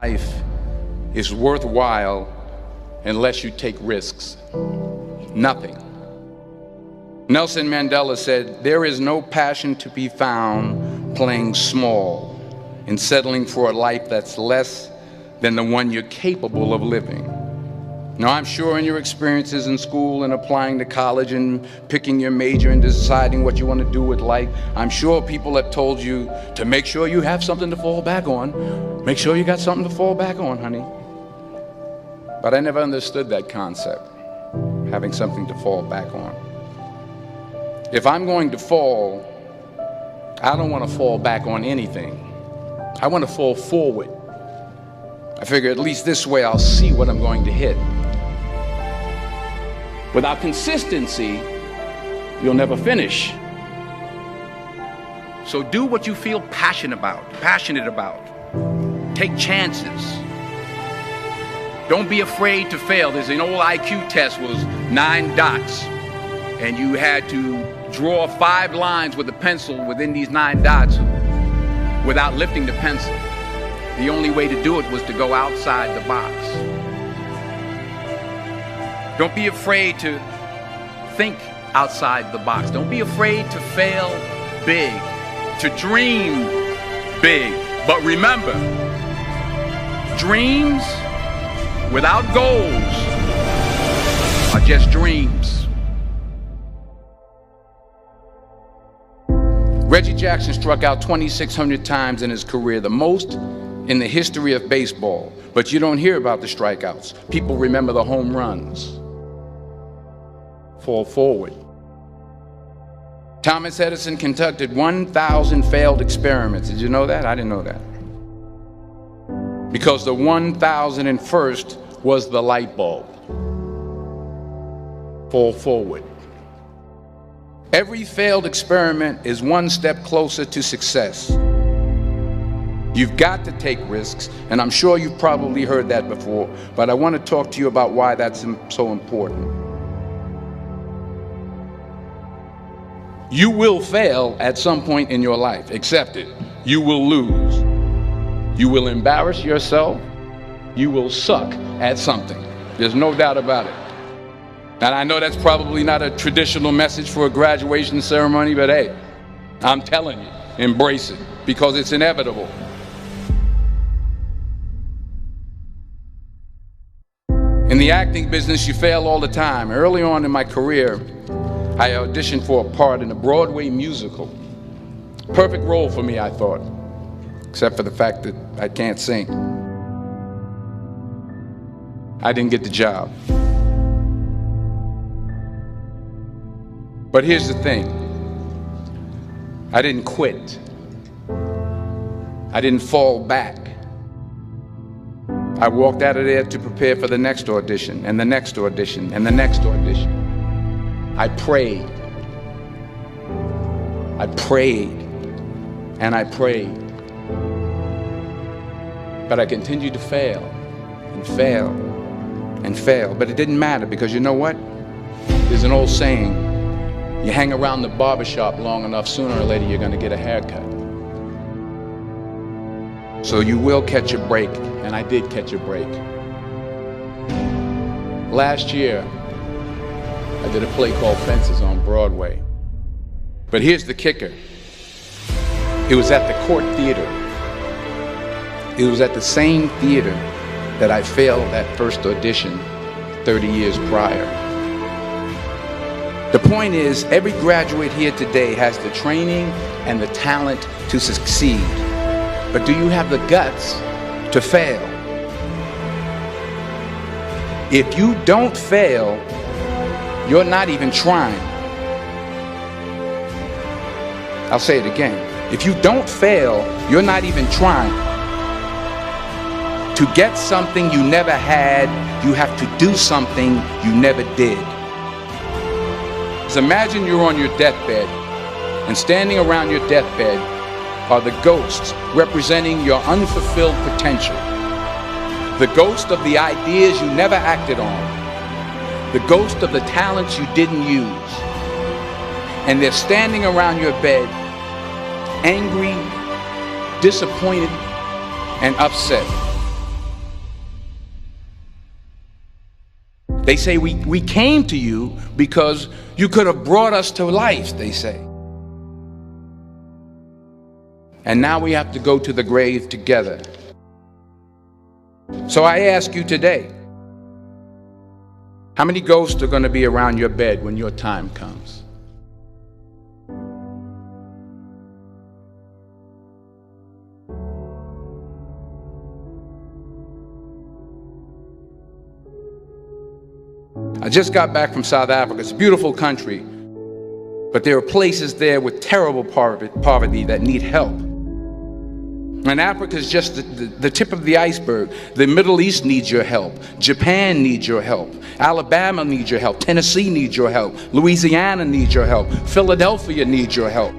Life is worthwhile unless you take risks. Nothing. Nelson Mandela said, "There is no passion to be found playing small and settling for a life that's less than the one you're capable of living." Now, I'm sure in your experiences in school and applying to college and picking your major and deciding what you want to do with life, I'm sure people have told you to make sure you have something to fall back on. Make sure you got something to fall back on, honey. But I never understood that concept, having something to fall back on. If I'm going to fall, I don't want to fall back on anything. I want to fall forward. I figure at least this way I'll see what I'm going to hit. Without consistency, you'll never finish. So do what you feel passionate about. Take chances. Don't be afraid to fail. There's an old IQ test, was 9 dots, and you had to draw 5 lines with a pencil within these 9 dots without lifting the pencil. The only way to do it was to go outside the box. Don't be afraid to think outside the box. Don't be afraid to fail big, to dream big. But remember, dreams without goals are just dreams. Reggie Jackson struck out 2,600 times in his career, the most in the history of baseball. But you don't hear about the strikeouts. People remember the home runs. Fall forward. Thomas Edison conducted 1,000 failed experiments. Did you know that? I didn't know that. Because the 1,001st was the light bulb. Fall forward. Every failed experiment is one step closer to success. You've got to take risks, and I'm sure you've probably heard that before, but I want to talk to you about why that's so important. You will fail at some point in your life. Accept it. You will lose. You will embarrass yourself. You will suck at something. There's no doubt about it. And I know that's probably not a traditional message for a graduation ceremony, but hey, I'm telling you, embrace it, because it's inevitable. In the acting business, you fail all the time. Early on in my career, I auditioned for a part in a Broadway musical. Perfect role for me, I thought, except for the fact that I can't sing. I didn't get the job. But here's the thing. I didn't quit. I didn't fall back. I walked out of there to prepare for the next audition, and the next audition, and the next audition. I prayed. I prayed. And I prayed. But I continued to fail and fail and fail. But it didn't matter, because you know what? There's an old saying, you hang around the barbershop long enough, sooner or later you're going to get a haircut. So you will catch a break, and I did catch a break. Last year, I did a play called Fences on Broadway. But here's the kicker. It was at the Court Theater. It was at the same theater that I failed that first audition 30 years prior. The point is, every graduate here today has the training and the talent to succeed. But do you have the guts to fail? If you don't fail, you're not even trying. I'll say it again. If you don't fail, you're not even trying. To get something you never had, you have to do something you never did. So imagine you're on your deathbed, and standing around your deathbed are the ghosts representing your unfulfilled potential. The ghost of the ideas you never acted on. The ghost of the talents you didn't use. And they're standing around your bed, angry, disappointed, and upset. They say we came to you because you could have brought us to life, they say. And now we have to go to the grave together. So I ask you today, how many ghosts are going to be around your bed when your time comes? I just got back from South Africa. It's a beautiful country, but there are places there with terrible poverty that need help. And Africa is just the tip of the iceberg. The Middle East needs your help. Japan needs your help. Alabama needs your help. Tennessee needs your help. Louisiana needs your help. Philadelphia needs your help.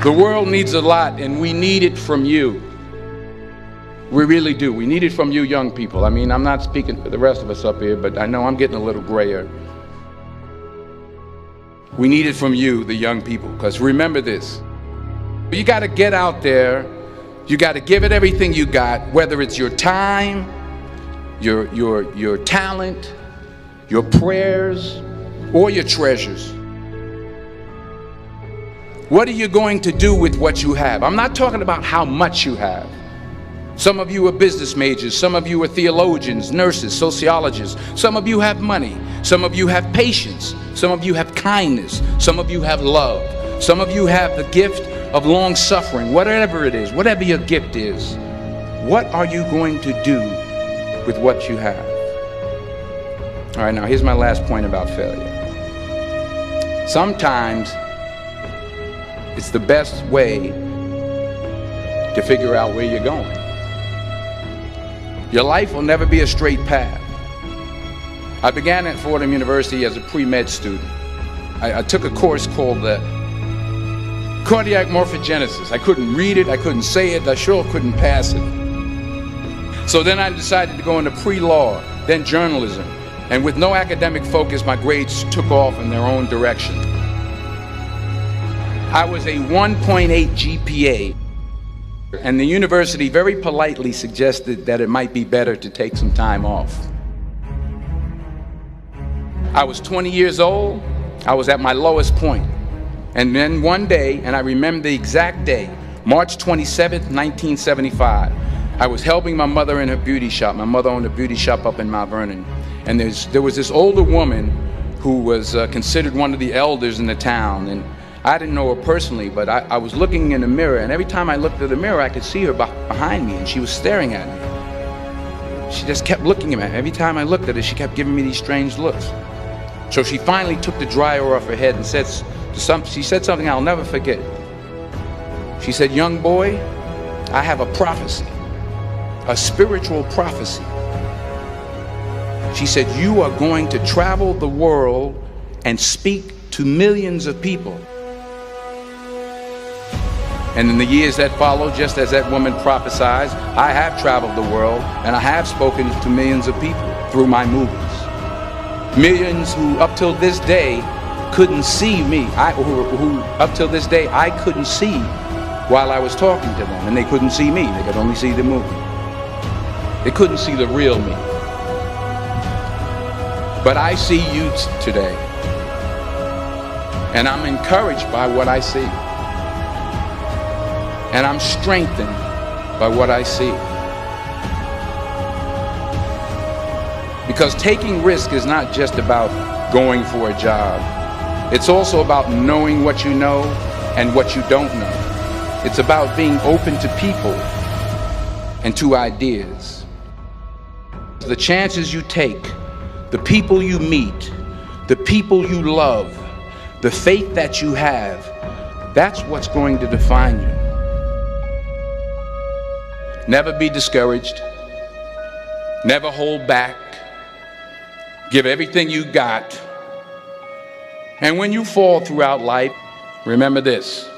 The world needs a lot, and we need it from you. We really do. We need it from you young people. I mean, I'm not speaking for the rest of us up here, but I know I'm getting a little grayer. We need it from you, the young people, because remember this. You got to get out there. You got to give it everything you got, whether it's your time, your talent, your prayers, or your treasures. What are you going to do with what you have? I'm not talking about how much you have. Some of you are business majors, some of you are theologians, nurses, sociologists. Some of you have money, some of you have patience, some of you have kindness, some of you have love, some of you have the gift of long suffering. Whatever it is, whatever your gift is, what are you going to do with what you have? All right, now here's my last point about failure. Sometimes it's the best way to figure out where you're going. Your life will never be a straight path. I began at Fordham University as a pre-med student. I took a course called cardiac morphogenesis. I couldn't read it, I couldn't say it, I sure couldn't pass it. So then I decided to go into pre-law, then journalism. And with no academic focus, my grades took off in their own direction. I was a 1.8 GPA. And the university very politely suggested that it might be better to take some time off. I was 20 years old. I was at my lowest point. And then one day, and I remember the exact day, March 27th, 1975, I was helping my mother in her beauty shop. My mother owned a beauty shop up in Mount Vernon. And there was this older woman who was considered one of the elders in the town. And I didn't know her personally, but I was looking in the mirror, and every time I looked at the mirror, I could see her behind me, and she was staring at me. She just kept looking at me. Every time I looked at her, she kept giving me these strange looks. So she finally took the dryer off her head and she said something I'll never forget. She said, "Young boy, I have a prophecy, a spiritual prophecy." She said, "You are going to travel the world and speak to millions of people." And in the years that followed, just as that woman prophesied, I have traveled the world and I have spoken to millions of people through my movies. Millions who up till this day couldn't see me, who up till this day I couldn't see while I was talking to them, and they couldn't see me, they could only see the movie. They couldn't see the real me. But I see you today, and I'm encouraged by what I see. And I'm strengthened by what I see. Because taking risk is not just about going for a job. It's also about knowing what you know and what you don't know. It's about being open to people and to ideas. The chances you take, the people you meet, the people you love, the faith that you have, that's what's going to define you. Never be discouraged. Never hold back. Give everything you got. And when you fall throughout life, remember this: